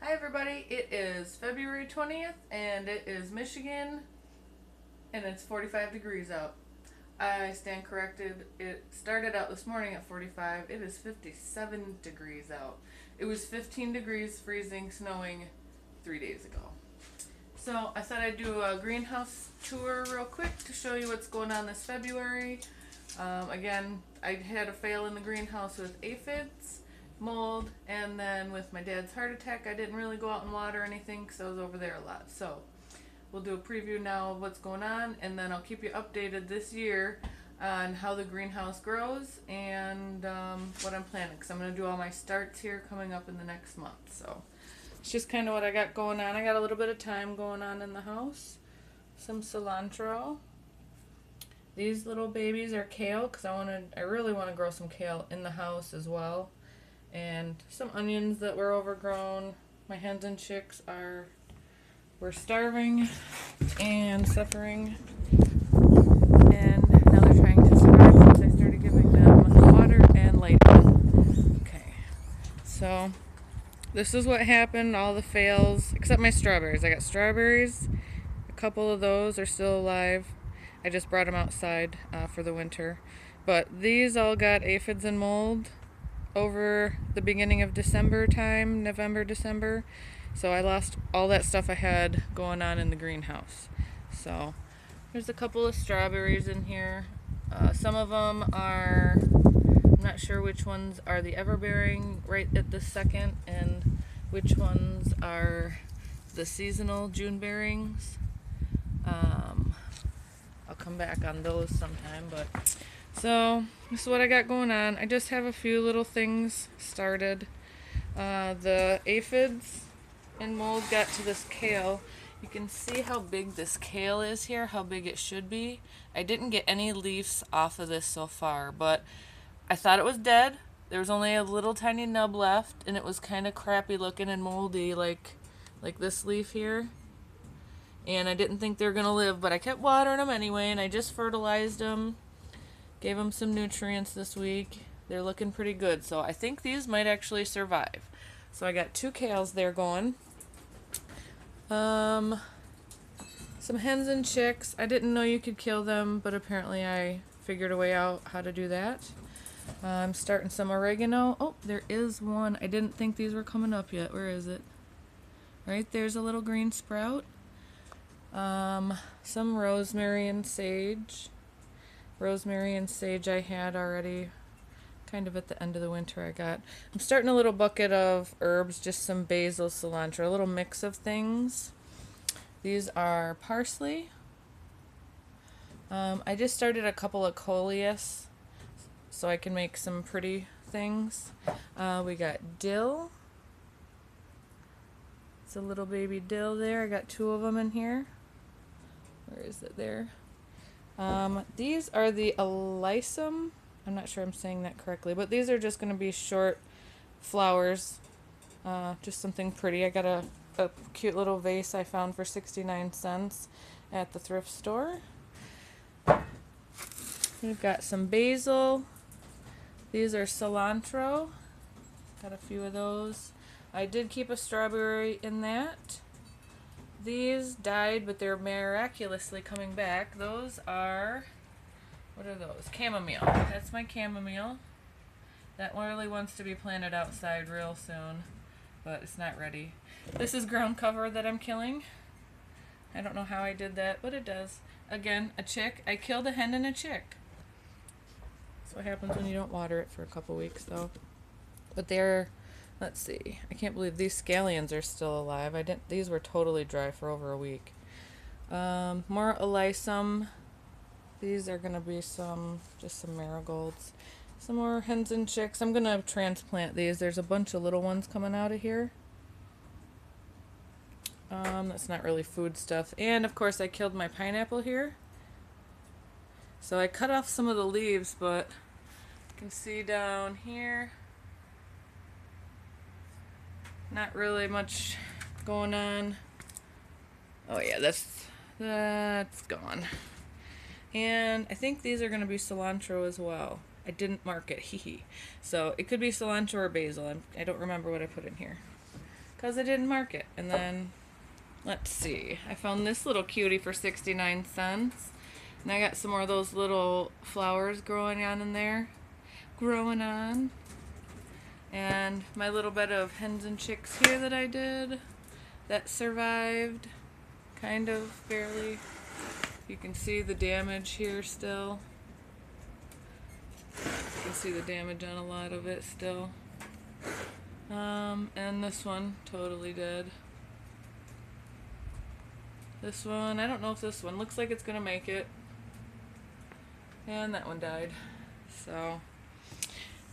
Hi everybody, it is February 20th and it is Michigan and it's 45 degrees out. I stand corrected. It started out this morning at 45. It is 57 degrees out. It was 15 degrees freezing, snowing 3 days ago. So I thought I'd do a greenhouse tour real quick to show you what's going on this February. Again, I had a fail in the greenhouse with aphids, mold, and then with my dad's heart attack, I didn't really go out and water anything because I was over there a lot. So we'll do a preview now of what's going on, and then I'll keep you updated this year on how the greenhouse grows and what I'm planning, because I'm going to do all my starts here coming up in the next month. So it's just kind of what I got going on. I got a little bit of thyme going on in the house, some cilantro. These little babies are kale because I really want to grow some kale in the house as well, and some onions that were overgrown. My hens and chicks were starving and suffering, and now they're trying to survive since I started giving them water and lighting. Okay, so this is what happened, all the fails, except my strawberries. I got strawberries. A couple of those are still alive. I just brought them outside for the winter. But these all got aphids and mold over the beginning of December time, November, December. So I lost all that stuff I had going on in the greenhouse. So there's a couple of strawberries in here. Some of them are, I'm not sure which ones are the everbearing right at this second and which ones are the seasonal June bearings. I'll come back on those sometime, but so this is what I got going on. I just have a few little things started. The aphids and mold got to this kale. You can see how big this kale is here, how big it should be. I didn't get any leaves off of this so far, but I thought it was dead. There was only a little tiny nub left, and it was kind of crappy looking and moldy, like this leaf here. And I didn't think they were going to live, but I kept watering them anyway, and I just fertilized them. Gave them some nutrients this week. They're looking pretty good, so I think these might actually survive. So I got 2 kales there going. Some hens and chicks. I didn't know you could kill them, but apparently I figured a way out how to do that. I'm starting some oregano. Oh, there is one. I didn't think these were coming up yet. Where is it? Right there's a little green sprout. Some rosemary and sage. Rosemary and sage I had already kind of at the end of the winter. I'm starting a little bucket of herbs, just some basil, cilantro, a little mix of things. These are parsley. I just started a couple of coleus so I can make some pretty things. We got dill. It's a little baby dill there. I got 2 of them in here. Where is it there? These are the alyssum. I'm not sure I'm saying that correctly, but these are just going to be short flowers. Just something pretty. I got a cute little vase I found for 69 cents at the thrift store. We've got some basil. These are cilantro. Got a few of those. I did keep a strawberry in that. These died, but they're miraculously coming back. Those are, what are those? Chamomile. That's my chamomile. That one really wants to be planted outside real soon, but it's not ready. This is ground cover that I'm killing. I don't know how I did that, but it does. Again, a chick. I killed a hen and a chick. That's what happens when you don't water it for a couple weeks, though. But they're, let's see. I can't believe these scallions are still alive. These were totally dry for over a week. More alyssum. These are gonna be just some marigolds. Some more hens and chicks. I'm gonna transplant these. There's a bunch of little ones coming out of here. That's not really food stuff. And of course I killed my pineapple here. So I cut off some of the leaves, but you can see down here, not really much going on. Oh yeah, that's gone. And I think these are going to be cilantro as well. I didn't mark it, hee. So it could be cilantro or basil. I don't remember what I put in here. because I didn't mark it. And then, let's see, I found this little cutie for 69 cents. And I got some more of those little flowers growing on in there. Growing on. And my little bed of hens and chicks here that I did. That survived. Kind of, barely. You can see the damage here still. You can see the damage on a lot of it still. And this one, totally dead. This one, I don't know if this one looks like it's gonna make it. And that one died. So,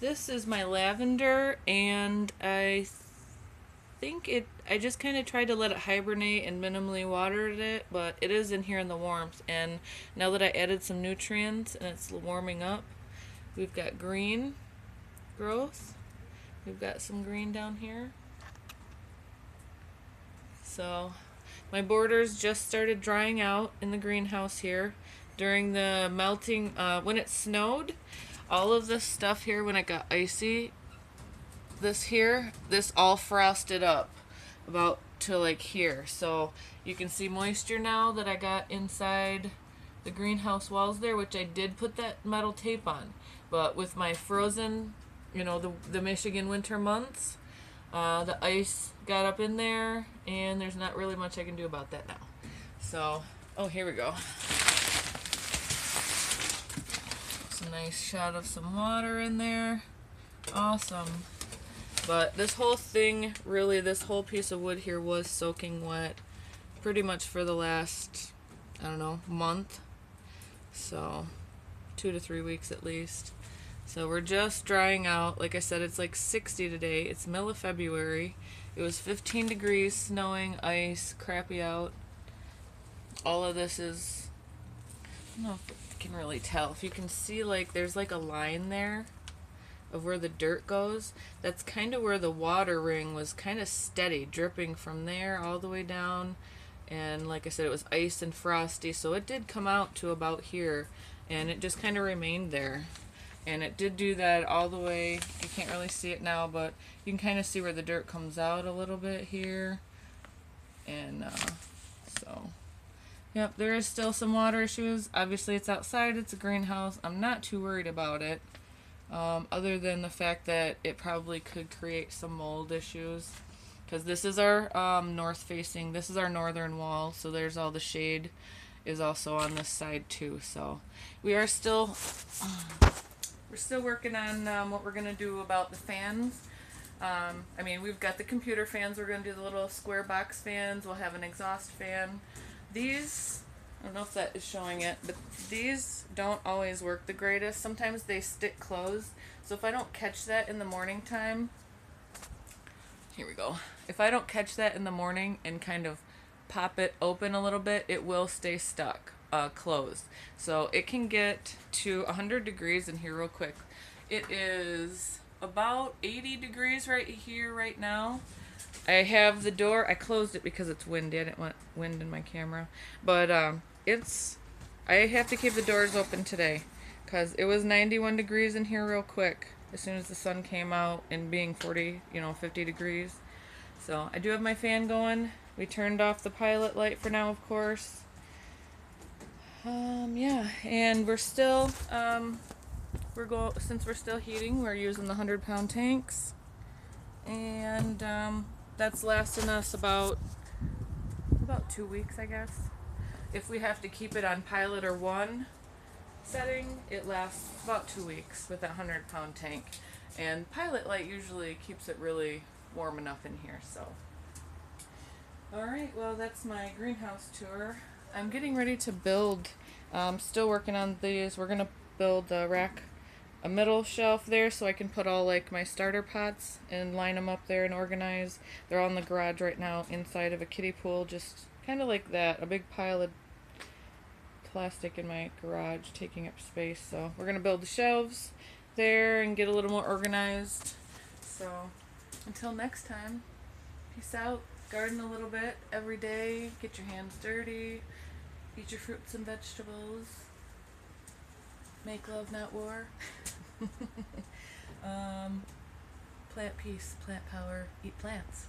this is my lavender, and I just kind of tried to let it hibernate and minimally watered it, but it is in here in the warmth. And now that I added some nutrients and it's warming up, we've got green growth. We've got some green down here. So my borders just started drying out in the greenhouse here during the melting. When it snowed, all of this stuff here, when it got icy, this all frosted up about to like here. So you can see moisture now that I got inside the greenhouse walls there, which I did put that metal tape on. But with my frozen, the Michigan winter months, the ice got up in there, and there's not really much I can do about that now. So, oh, here we go. It's a nice shot of some water in there. Awesome. But this whole thing, really, this whole piece of wood here was soaking wet pretty much for the last, I don't know, month. So, 2 to 3 weeks at least. So we're just drying out. Like I said, it's like 60 today. It's middle of February. It was 15 degrees, snowing, ice, crappy out. All of this is, I don't know if you can really tell. If you can see, like, there's like a line there of where the dirt goes. That's kind of where the water ring was kind of steady, dripping from there all the way down. And like I said, it was ice and frosty, so it did come out to about here, and it just kind of remained there. And it did do that all the way. You can't really see it now, but you can kind of see where the dirt comes out a little bit here. And so, yep, there is still some water issues. Obviously, it's outside. It's a greenhouse. I'm not too worried about it, other than the fact that it probably could create some mold issues. Because this is our north-facing. This is our northern wall, so there's all the shade is also on this side too. So we are still... We're still working on what we're going to do about the fans. I mean, we've got the computer fans. We're going to do the little square box fans. We'll have an exhaust fan. These, I don't know if that is showing it, but these don't always work the greatest. Sometimes they stick closed. So if I don't catch that in the morning time, here we go. If I don't catch that in the morning and kind of pop it open a little bit, it will stay stuck. Closed. So it can get to 100 degrees in here real quick. It is about 80 degrees right here right now. I have the door, I closed it because it's windy. I didn't want wind in my camera. But I have to keep the doors open today because it was 91 degrees in here real quick as soon as the sun came out, and being 40, 50 degrees. So I do have my fan going. We turned off the pilot light for now, of course. Yeah, and we're still, since we're still heating, we're using the 100-pound tanks, and, that's lasting us about 2 weeks, I guess. If we have to keep it on pilot or 1 setting, it lasts about 2 weeks with that 100-pound tank, and pilot light usually keeps it really warm enough in here, so. Alright, well, that's my greenhouse tour. I'm getting ready to build, still working on these. We're going to build a middle shelf there so I can put all like my starter pots and line them up there and organize. They're all in the garage right now inside of a kiddie pool, just kind of like that. A big pile of plastic in my garage taking up space. So we're going to build the shelves there and get a little more organized. So until next time, peace out. Garden a little bit every day, get your hands dirty, eat your fruits and vegetables, make love not war, plant peace, plant power, eat plants.